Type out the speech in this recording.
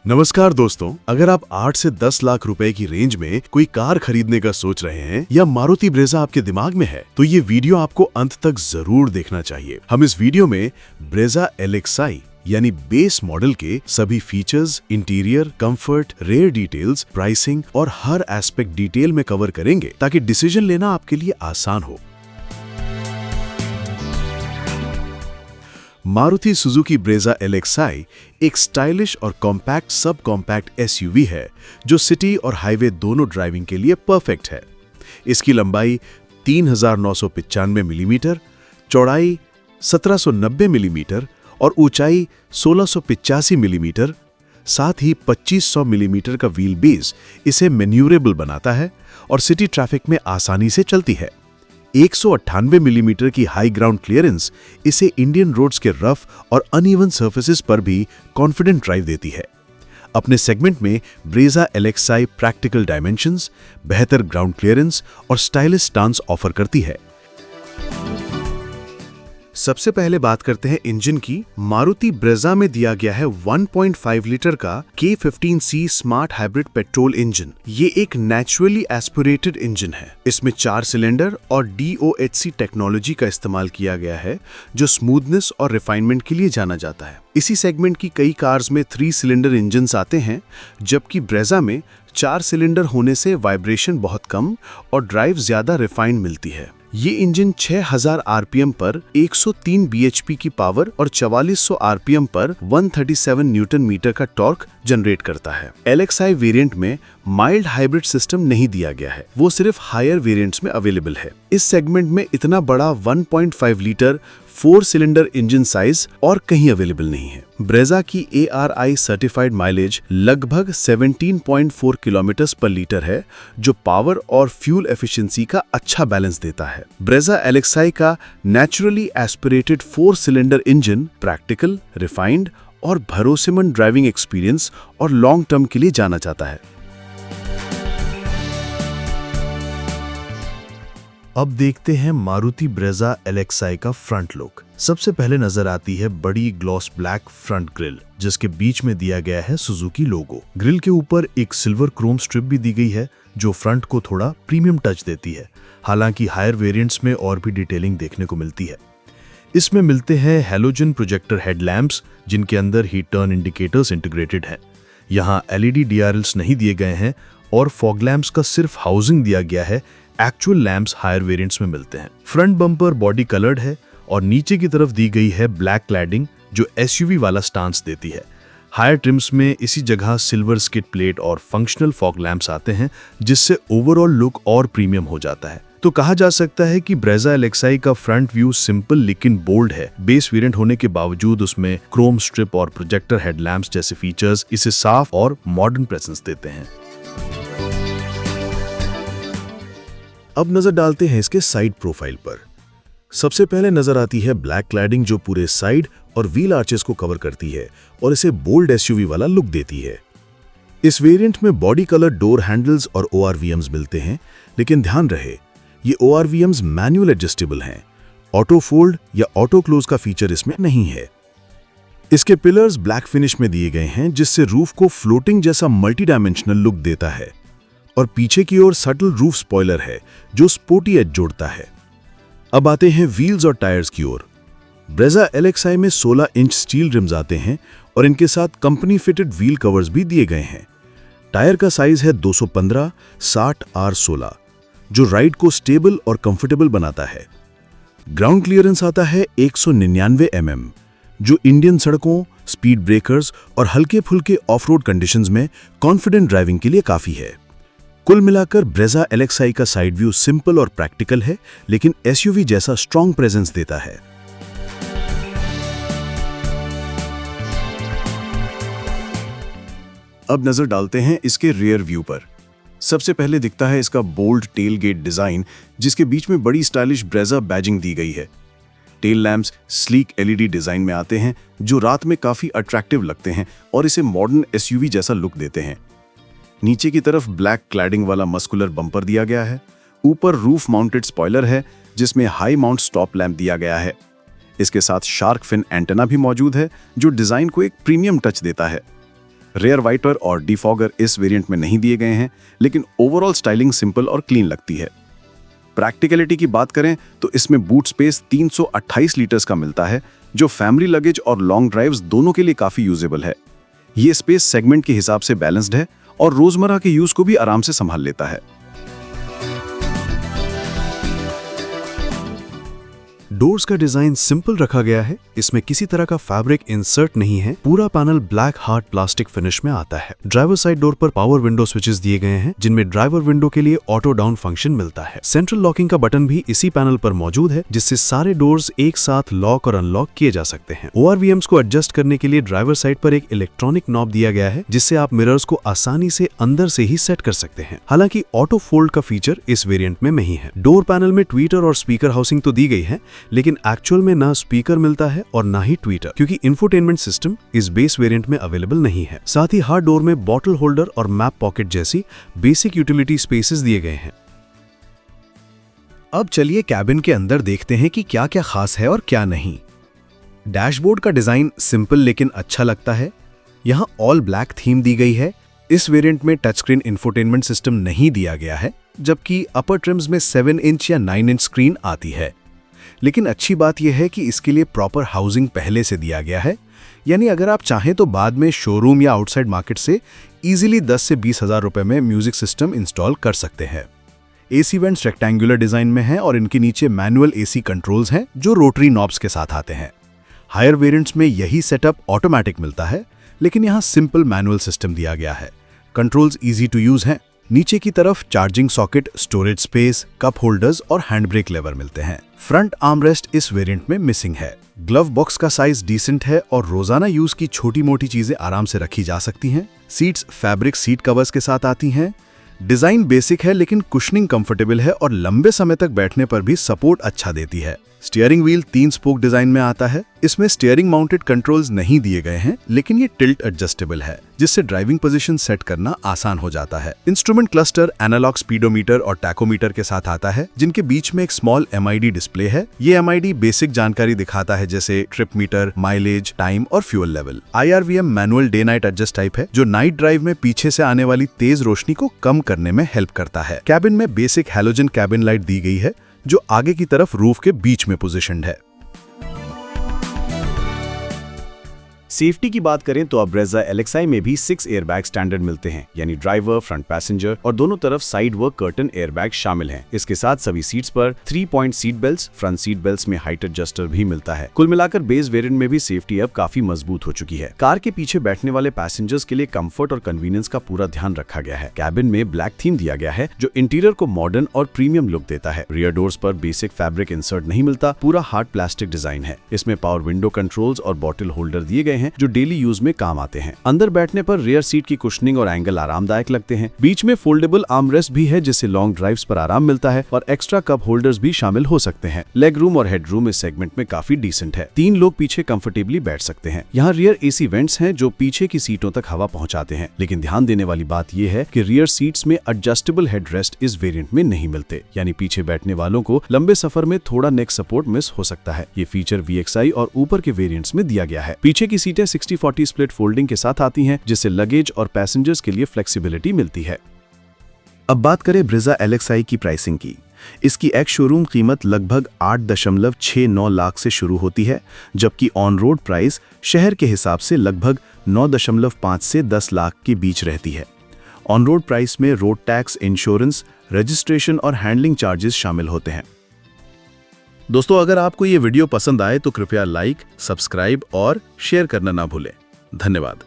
नमस्कार दोस्तों, अगर आप 8 से 10 लाख रुपए की रेंज में कोई कार खरीदने का सोच रहे हैं या मारुति ब्रेजा आपके दिमाग में है, तो ये वीडियो आपको अंत तक जरूर देखना चाहिए। हम इस वीडियो में ब्रेजा LXi यानी बेस मॉडल के सभी features, interior, comfort, rear details, pricing और हर एस्पेक्ट डिटेल में कवर करेंगे ताकि डिसीजन लेना आपके लिए आसान हो। मारुति सुजुकी ब्रेजा LXi एक स्टाइलिश और कॉम्पैक्ट सब कॉम्पैक्ट SUV है जो सिटी और हाईवे दोनों ड्राइविंग के लिए परफेक्ट है। इसकी लंबाई 3995 मिलीमीटर, चौड़ाई 1790 मिलीमीटर और ऊंचाई 1685 मिलीमीटर, साथ ही 2500 मिलीमीटर का व्हील बेस इसे मैन्यूरेबल बनाता है और सिटी ट्रैफिक में आसानी से चलती है। 198 मिलीमीटर की हाई ग्राउंड क्लियरेंस इसे इंडियन रोड्स के रफ और अनइवन सर्फेसेस पर भी कॉन्फिडेंट ड्राइव देती है। अपने सेगमेंट में ब्रेजा LXi प्रैक्टिकल डायमेंशंस, बेहतर ग्राउंड क्लियरेंस और स्टाइलिश स्टांस ऑफर करती है। सबसे पहले बात करते हैं इंजन की। मारुति ब्रेजा में दिया गया है 1.5 लीटर का K15C smart hybrid petrol engine. ये एक नेचुरली एस्पिरेटेड इंजन है। इसमें 4 सिलेंडर और DOHC टेक्नोलॉजी का इस्तेमाल किया गया है जो स्मूथनेस और रिफाइनमेंट के लिए जाना जाता है। इसी सेगमेंट की कई कार्स में 3 सिलेंडर इंजन आते हैं, जबकि ब्रेजा में 4 सिलेंडर होने से वाइब्रेशन बहुत कम और ड्राइव ज्यादा रिफाइंड मिलती है। ये इंजन 6000 RPM पर 103 bhp की पावर और 4400 RPM पर 137 न्यूटन मीटर का टॉर्क जनरेट करता है। LXi वेरिएंट में माइल्ड हाइब्रिड सिस्टम नहीं दिया गया है, वो सिर्फ हायर वेरिएंट्स में अवेलेबल है। इस सेगमेंट में इतना बड़ा 1.5 लीटर 4 सिलेंडर इंजन साइज और कहीं अवेलेबल नहीं है। ब्रेजा की ARI सर्टिफाइड माइलेज लगभग 17.4 किलोमीटर पर लीटर है, जो पावर और फ्यूल एफिशिएंसी का अच्छा बैलेंस देता है। ब्रेजा LXi का naturally aspirated 4 cylinder engine practical, refined और भरोसेमंद ड्राइविंग एक्सपीरियंस और लॉन्ग टर्म के लिए जाना जाता है। अब देखते हैं मारुति ब्रेजा LXi का फ्रंट लुक। सबसे पहले नजर आती है बड़ी ग्लॉस ब्लैक फ्रंट ग्रिल, जिसके बीच में दिया गया है सुजुकी लोगो। ग्रिल के ऊपर एक सिल्वर क्रोम स्ट्रिप भी दी गई है जो फ्रंट को थोड़ा प्रीमियम टच देती है। हालांकि हायर वेरिएंट्स में और भी डिटेलिंग देखने को मिलती है। इसमें मिलते हैं हैलोजन प्रोजेक्टर हेडलैम्प्स, जिनके अंदर हीट टर्न इंडिकेटर्स इंटीग्रेटेड हैं। यहाँ LED DRLs नहीं दिए गए हैं और फॉग लैम्प्स का सिर्फ हाउसिंग दिया गया है। एक्चुअल लैम्प्स हायर वेरिएंट्स में मिलते हैं। फ्रंट बम्पर बॉडी कलर्ड है और नीचे की तरफ दी गई है ब्लैक क्लैडिंग जो SUV वाला स्टांस देती है। हायर ट्रिम्स में इसी जगह सिल्वर स्किड प्लेट और फंक्शनल फॉग लैम्प्स आते हैं, जिससे ओवरऑल लुक और प्रीमियम हो जाता है। तो कहा जा सकता है कि ब्रेजा LXi का फ्रंट व्यू सिंपल लेकिन बोल्ड है। बेस वेरिएंट होने के बावजूद उसमें क्रोम स्ट्रिप और प्रोजेक्टर हेडलैम्प्स जैसे फीचर्स इसे साफ और मॉडर्न प्रेजेंस देते हैं। अब नजर डालते हैं इसके साइड प्रोफाइल पर। सबसे पहले नजर आती है ब्लैक क्लैडिंग जो पूरे साइड और व्हील आर्चेस को कवर करती है और इसे बोल्ड SUV वाला लुक देती है। इस वेरिएंट में बॉडी कलर डोर हैंडल्स और ORVMs मिलते हैं, लेकिन ध्यान रहे ये ORVMs मैनुअल एडजस्टेबल हैं। ऑटो फोल्ड या ऑटो क्लोज का फीचर इसमें नहीं है। इसके पिलर्स ब्लैक फिनिश में दिए गए हैं, जिससे रूफ को फ्लोटिंग जैसा मल्टी डायमेंशनल लुक देता है और पीछे की ओर सटल रूफ स्पॉइलर है जो स्पोर्टी एज जोड़ता है। अब आते हैं व्हील्स और टायर्स की ओर। ब्रेजा LXi में 16 इंच स्टील रिम्स आते हैं और इनके साथ कंपनी फिटेड व्हील कवर्स भी दिए गए हैं। टायर का साइज है 215/60R16 जो राइड को स्टेबल और कंफर्टेबल बनाता है। ग्राउंड क्लियरेंस आता है 199 mm जो इंडियन सड़कों, स्पीड ब्रेकर्स और हल्के फुल्के ऑफ रोड कंडीशंस में कॉन्फिडेंट ड्राइविंग के लिए काफी है। कुल मिलाकर ब्रेजा LXi का साइड व्यू सिंपल और प्रैक्टिकल है, लेकिन SUV जैसा स्ट्रॉन्ग प्रेजेंस देता है। अब नजर डालते हैं इसके रियर व्यू पर। सबसे पहले दिखता है इसका बोल्ड टेल गेट डिजाइन, जिसके बीच में बड़ी स्टाइलिश ब्रेजा बैजिंग दी गई है। Tail lamps sleek LED design में आते हैं जो रात में काफी अट्रैक्टिव लगते हैं और इसे मॉडर्न SUV जैसा लुक देते हैं। नीचे की तरफ ब्लैक क्लैडिंग वाला मस्कुलर बम्पर दिया गया है। ऊपर रूफ माउंटेड स्पॉइलर है जिसमें हाई माउंट स्टॉप लैंप दिया गया है। इसके साथ शार्क फिन एंटेना भी मौजूद है जो डिजाइन को एक प्रीमियम टच देता है। रेयर वाइपर और डिफॉगर इस वेरिएंट में नहीं दिए गए हैं, लेकिन ओवरऑल स्टाइलिंग सिंपल और क्लीन लगती है। प्रैक्टिकलिटी की बात करें तो इसमें बूट स्पेस 328 लीटर्स का मिलता है, जो फैमिली लगेज और लॉन्ग ड्राइव्स दोनों के लिए काफी यूजेबल है। ये स्पेस सेगमेंट के हिसाब से बैलेंस्ड है और रोजमर्रा के यूज को भी आराम से संभाल लेता है। डोर्स का डिजाइन सिंपल रखा गया है, इसमें किसी तरह का फैब्रिक इंसर्ट नहीं है। पूरा panel black hard plastic finish में आता है। ड्राइवर साइड डोर पर पावर विंडो स्विचेस दिए गए हैं, जिनमें ड्राइवर विंडो के लिए ऑटो डाउन फंक्शन मिलता है। सेंट्रल लॉकिंग का बटन भी इसी पैनल पर मौजूद है, जिससे सारे डोर्स एक साथ लॉक और अनलॉक किए जा सकते हैं। ORVMs को एडजस्ट करने के लिए ड्राइवर साइड पर एक इलेक्ट्रॉनिक नॉब दिया गया है, जिससे आप मिरर्स को आसानी से अंदर से ही सेट कर सकते हैं। हालांकि ऑटो फोल्ड का फीचर इस वेरिएंट में नहीं है। डोर पैनल में ट्वीटर और स्पीकर हाउसिंग तो दी गई है, लेकिन एक्चुअल में ना स्पीकर मिलता है और ना ही ट्वीटर, क्योंकि इंफोटेनमेंट सिस्टम इस बेस वेरिएंट में अवेलेबल नहीं है। साथ ही हर डोर में बॉटल होल्डर और मैप पॉकेट जैसी बेसिक यूटिलिटी स्पेसेस दिए गए हैं। अब चलिए कैबिन के अंदर देखते हैं कि क्या क्या खास है और क्या नहीं। डैशबोर्ड का डिजाइन सिंपल लेकिन अच्छा लगता है। यहाँ ऑल ब्लैक थीम दी गई है। इस वेरिएंट में टच स्क्रीन इंफोटेनमेंट सिस्टम नहीं दिया गया है, जबकि अपर ट्रिम्स में 7 इंच या 9 इंच स्क्रीन आती है। लेकिन अच्छी बात यह है कि इसके लिए प्रॉपर हाउसिंग पहले से दिया गया है, यानी अगर आप चाहें तो बाद में शोरूम या आउटसाइड मार्केट से इजीली 10 से 20 हजार रुपए में म्यूजिक सिस्टम इंस्टॉल कर सकते हैं। एसी वेंट्स रेक्टेंगुलर डिजाइन में हैं और इनके नीचे मैनुअल एसी कंट्रोल्स हैं, जो रोटरी नॉब्स के साथ आते हैं। हायर वेरिएंट्स में यही सेटअप ऑटोमेटिक मिलता है, लेकिन यहाँ सिंपल मैनुअल सिस्टम दिया गया है। कंट्रोल्स इजी टू यूज हैं। नीचे की तरफ charging socket, storage space, cup holders और हैंड ब्रेक लेवर मिलते हैं। फ्रंट आर्मरेस्ट इस वेरिएंट में मिसिंग है। ग्लव बॉक्स का साइज डिसेंट है और रोजाना यूज की छोटी मोटी चीजें आराम से रखी जा सकती हैं। सीट्स फैब्रिक सीट कवर्स के साथ आती हैं। डिजाइन बेसिक है, लेकिन कुशनिंग कंफर्टेबल है और लंबे समय तक बैठने पर भी सपोर्ट अच्छा देती है। स्टीयरिंग व्हील 3 स्पोक डिजाइन में आता है। इसमें स्टीयरिंग माउंटेड कंट्रोल्स नहीं दिए गए हैं, लेकिन ये टिल्ट एडजस्टेबल है, जिससे ड्राइविंग पोजीशन सेट करना आसान हो जाता है। इंस्ट्रूमेंट क्लस्टर एनालॉग स्पीडोमीटर और टैकोमीटर के साथ आता है, जिनके बीच में एक स्मॉल MID डिस्प्ले है। ये MID बेसिक जानकारी दिखाता है, जैसे ट्रिप मीटर, माइलेज, टाइम और fuel level. IRVM manual day night adjust type है, जो नाइट ड्राइव में पीछे से आने वाली तेज रोशनी को कम करने में हेल्प करता है। कैबिन में बेसिक हैलोजन कैबिन लाइट दी गई है, जो आगे की तरफ रूफ के बीच में पोजीशन्ड है। सेफ्टी की बात करें तो अब ब्रेजा LXi में भी 6 एयरबैग स्टैंडर्ड मिलते हैं, यानी ड्राइवर, फ्रंट पैसेंजर और दोनों तरफ साइड व कर्टन एयरबैग शामिल हैं। इसके साथ सभी सीट्स पर 3 point seat belts, front seat belts में हाइट एडजस्टर भी मिलता है। कुल मिलाकर बेस वेरिएंट में भी सेफ्टी अब काफी मजबूत हो चुकी है। कार के पीछे बैठने वाले पैसेंजर्स के लिए कंफर्ट और कन्वीनियंस का पूरा ध्यान रखा गया है। कैबिन में ब्लैक थीम दिया गया है, जो इंटीरियर को मॉडर्न और प्रीमियम लुक देता है। रियर डोर्स पर बेसिक फैब्रिक इंसर्ट नहीं मिलता, पूरा हार्ड प्लास्टिक डिजाइन है। इसमें पावर विंडो कंट्रोल्स और बॉटल होल्डर दिए गए हैं, जो डेली यूज में काम आते हैं। अंदर बैठने पर रियर सीट की कुशनिंग और एंगल आरामदायक लगते हैं। बीच में फोल्डेबल आर्मरेस्ट भी है, जिससे लॉन्ग ड्राइव्स पर आराम मिलता है और एक्स्ट्रा कप होल्डर्स भी शामिल हो सकते हैं। लेग रूम और हेड रूम इस सेगमेंट में काफी डिसेंट है। 3 लोग पीछे कंफर्टेबली बैठ सकते हैं। यहाँ रियर एसी वेंट्स हैं, जो पीछे की सीटों तक हवा पहुंचाते हैं। लेकिन ध्यान देने वाली बात यह है कि रियर सीट्स में एडजस्टेबल हेडरेस्ट इस वेरिएंट में नहीं मिलते, यानी पीछे बैठने वालों को लंबे सफर में थोड़ा नेक सपोर्ट मिस हो सकता है। ये फीचर VXi और ऊपर के वेरिएंट्स में दिया गया है। पीछे की सीटें 60-40 स्प्लिट फोल्डिंग के साथ आती हैं, जिससे लगेज और पैसेंजर्स के लिए फ्लेक्सिबिलिटी मिलती है। अब बात करें ब्रेजा LXi की प्राइसिंग की। इसकी एक्स शोरूम कीमत लगभग 8.69 लाख से शुरू होती है, जबकि ऑन रोड प्राइस शहर के हिसाब से लगभग 9.5 से 10 लाख के बीच रहती है। ऑन रोड प्राइस में रोड टैक्स, इंश्योरेंस, रजिस्ट्रेशन और हैंडलिंग चार्जेस शामिल होते हैं। दोस्तों, अगर आपको ये वीडियो पसंद आए तो कृपया लाइक, सब्सक्राइब और शेयर करना ना भूलें। धन्यवाद।